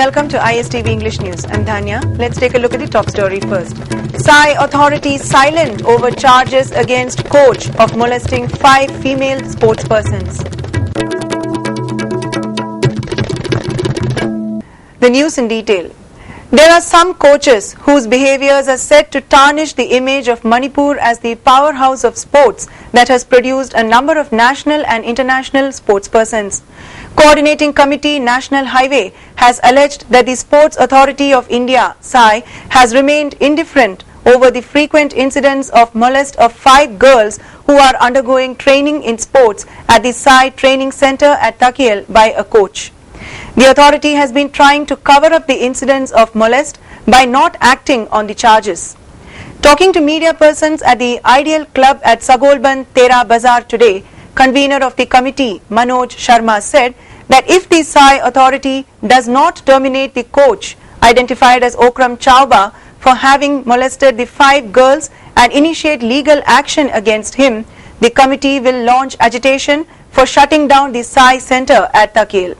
welcome to ISTV English News. I'm Dhanya. Let's take a look at the top story first. Sai authorities silent over charges against coach of molesting 5 female sportspersons. The news in detail. There are some coaches whose behaviors are said to tarnish the image of Manipur as the powerhouse of sports that has produced a number of national and international sportspersons. Coordinating Committee National Highway has alleged that the Sports Authority of India, SAI, has remained indifferent over the frequent incidents of molest of 5 girls who are undergoing training in sports at the SAI Training Centre at Takil by a coach. The authority has been trying to cover up the incidents of molest by not acting on the charges. Talking to media persons at the Ideal Club at Sagolban Tera Bazaar today, convener of the committee Manoj Sharma said that if the SAI authority does not terminate the coach identified as Okram Chauba for having molested the 5 girls and initiate legal action against him, the committee will launch agitation for shutting down the SAI Centre at Takil.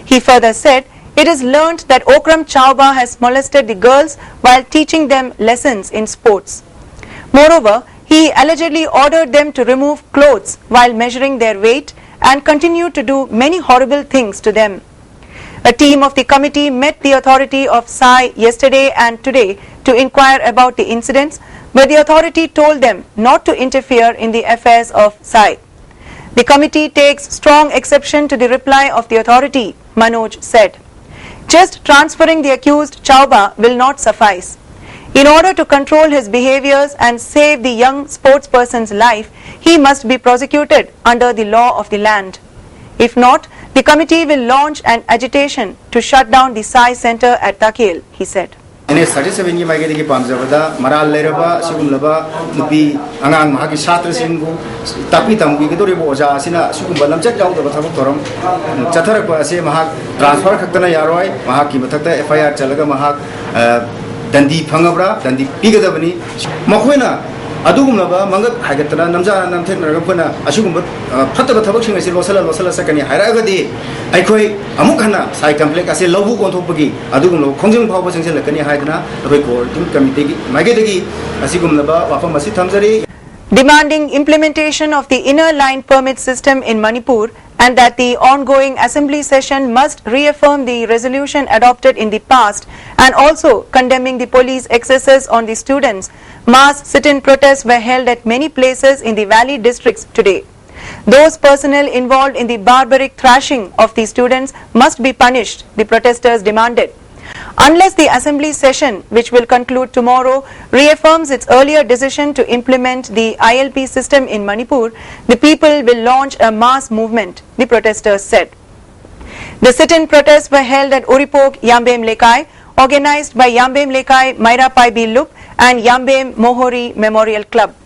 He further said, it is learnt that Okram Chauba has molested the girls while teaching them lessons in sports. Moreover, he allegedly ordered them to remove clothes while measuring their weight and continued to do many horrible things to them. A team of the committee met the authority of SAI yesterday and today to inquire about the incidents, but the authority told them not to interfere in the affairs of SAI. The committee takes strong exception to the reply of the authority, Manoj said. Just transferring the accused Chauba will not suffice. In order to control his behaviors and save the young sportsperson's life, he must be prosecuted under the law of the land. If not, the committee will launch an agitation to shut down the SAI Centre at Takil, he said. ane 37 gi maige gi pamjabada maral leraba sigumlaba nupi angang mahagi chhatra singbu tapi tamgi gi dori bo oja asina sigumba lamchat yaudaba thabak toram chatharak ase mahak transfer khaktana yaroi mahak ki mathakta FIR chalaga mahak dandi phangabra dandi pigadabani makhwena adugumlaba mangak hagatana namjana namtheknaraga phana asugumba phattaba thabak sing asi losala sakani hairagadi aikhoi amuk hana sai complex ase lobu konthopagi adugumlo khongjeng phawba singselakani haidana roi coordinating committee gi magedagi asigumlaba wafam asi thamjari demanding implementation of the inner line permit system in Manipur and that the ongoing assembly session must reaffirm the resolution adopted in the past and also condemning the police excesses on the students. Mass sit-in protests were held at many places in the valley districts today. Those personnel involved in the barbaric thrashing of the students must be punished, the protesters demanded. Unless the assembly session, which will conclude tomorrow, reaffirms its earlier decision to implement the ILP system in Manipur, the people will launch a mass movement, the protesters said. The sit-in protests were held at Uripok Yambem Lekai, organized by Yambem Lekai Maira Pai Bilup and Yambem Mohori Memorial Club.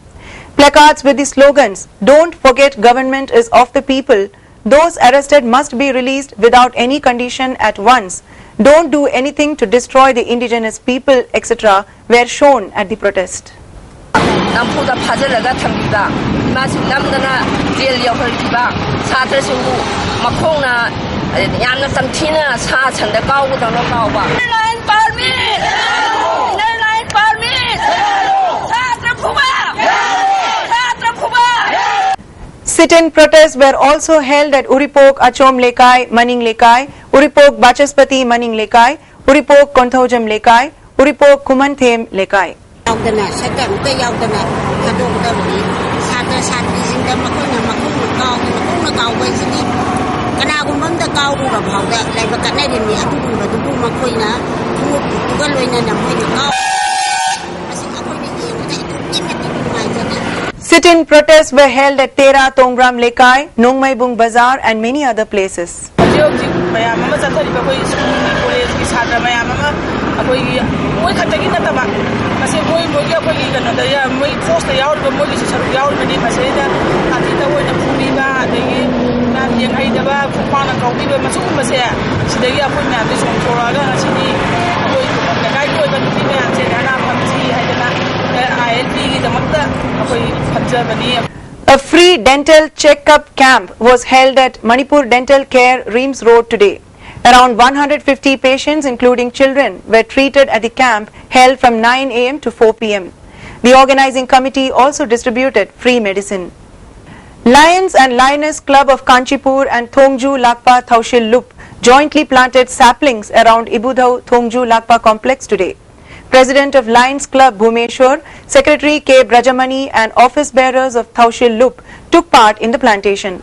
Placards with the slogans, "Don't forget government is of the people," "Those arrested must be released without any condition at once," "Don't do anything to destroy the indigenous people," etc. were shown at the protest. Sit-in protests were also held at Uripok Achom Lekai Maning Lekai, Uripok Bachaspati Maning Lekai, Uripok Konthojam Lekai, Uripok Kumanthem Lekai. Sit-in protests were held at Tera Tongram Lekai, Nongmaibung Bazaar and many other places. A free dental check-up camp was held at Manipur Dental Care Reams Road today. Around 150 patients, including children, were treated at the camp held from 9 a.m. to 4 p.m. The organizing committee also distributed free medicine. Lions and Lioness Club of Kanchipur and Thongju Lakpa Thaushil Lup jointly planted saplings around Ibudhau Thongju Lakpa complex today. President of Lions Club Bhumeshwar, Secretary K. Brajamani and office bearers of Thaushil Lup took part in the plantation.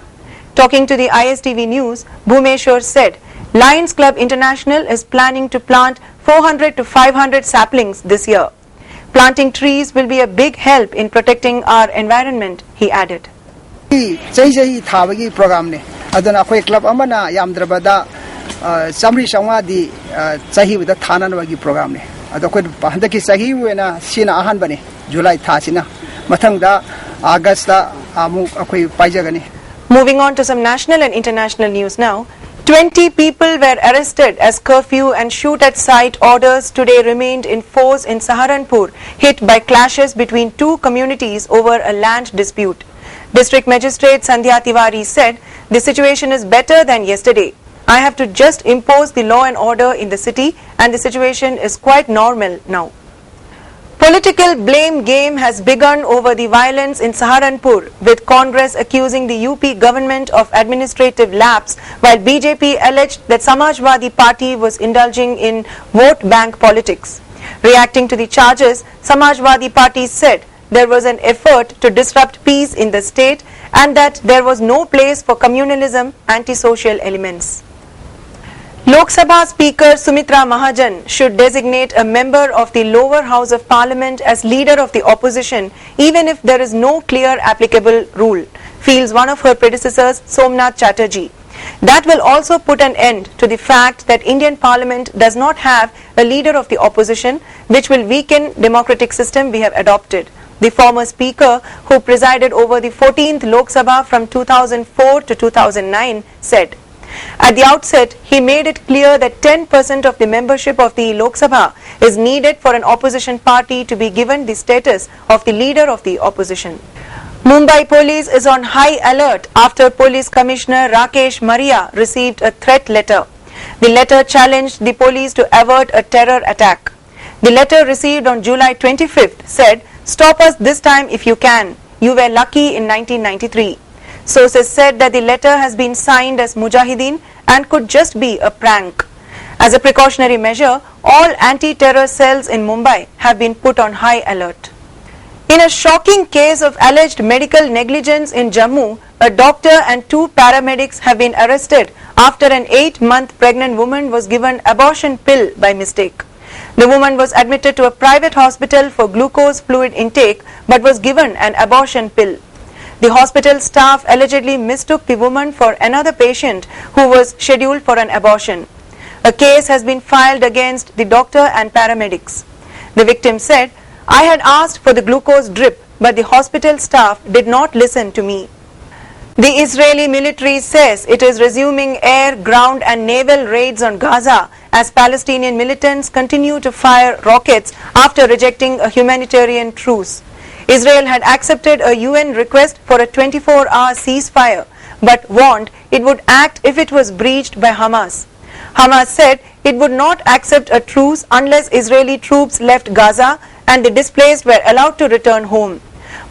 Talking to the ISTV News, Bhumeshwar said, Lions Club International is planning to plant 400 to 500 saplings this year. Planting trees will be a big help in protecting our environment, he added. Jahi Thavagi program ne adana khoi club amana yamdrabada samri sawadi chahi with the thanan wagi program ne ado khoi handaki sahi wena sina ahan bane July thasina mathangda August da amu khoi paijagani. Moving on to some national and international news now. 20 people were arrested as curfew and shoot at sight orders today remained in force in Saharanpur, hit by clashes between two communities over a land dispute. District Magistrate Sandhya Tiwari said, the situation is better than yesterday. I have to just impose the law and order in the city and the situation is quite normal now. Political blame game has begun over the violence in Saharanpur, with Congress accusing the UP government of administrative lapse, while BJP alleged that Samajwadi Party was indulging in vote bank politics. Reacting to the charges, Samajwadi Party said there was an effort to disrupt peace in the state and that there was no place for communalism, antisocial elements. Lok Sabha Speaker Sumitra Mahajan should designate a member of the lower house of parliament as leader of the opposition even if there is no clear applicable rule, feels one of her predecessors Somnath Chatterjee. That will also put an end to the fact that Indian Parliament does not have a leader of the opposition, which will weaken democratic system we have adopted. The former speaker, who presided over the 14th Lok Sabha from 2004 to 2009, said, at the outset, he made it clear that 10% of the membership of the Lok Sabha is needed for an opposition party to be given the status of the leader of the opposition. Mumbai police is on high alert after Police Commissioner Rakesh Maria received a threat letter. The letter challenged the police to avert a terror attack. The letter received on July 25th said, stop us this time if you can. You were lucky in 1993. Sources said that the letter has been signed as Mujahideen and could just be a prank. As a precautionary measure, all anti-terror cells in Mumbai have been put on high alert. In a shocking case of alleged medical negligence in Jammu, a doctor and two paramedics have been arrested after an 8-month pregnant woman was given abortion pill by mistake. The woman was admitted to a private hospital for glucose fluid intake but was given an abortion pill. The hospital staff allegedly mistook the woman for another patient who was scheduled for an abortion. A case has been filed against the doctor and paramedics. The victim said, I had asked for the glucose drip, but the hospital staff did not listen to me. The Israeli military says it is resuming air, ground and naval raids on Gaza as Palestinian militants continue to fire rockets after rejecting a humanitarian truce. Israel had accepted a UN request for a 24-hour ceasefire, but warned it would act if it was breached by Hamas. Hamas said it would not accept a truce unless Israeli troops left Gaza and the displaced were allowed to return home.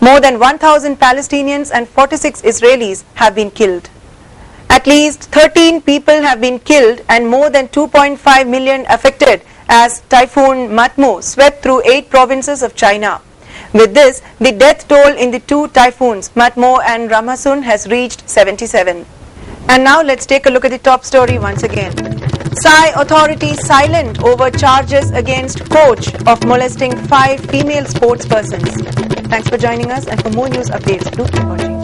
More than 1,000 Palestinians and 46 Israelis have been killed. At least 13 people have been killed and more than 2.5 million affected as Typhoon Matmo swept through 8 provinces of China. With this, the death toll in the 2 typhoons, Matmo and Ramasun, has reached 77. And now let's take a look at the top story once again. Sai authorities silent over charges against coach of molesting 5 female sports persons. Thanks for joining us, and for more news updates, do keep watching.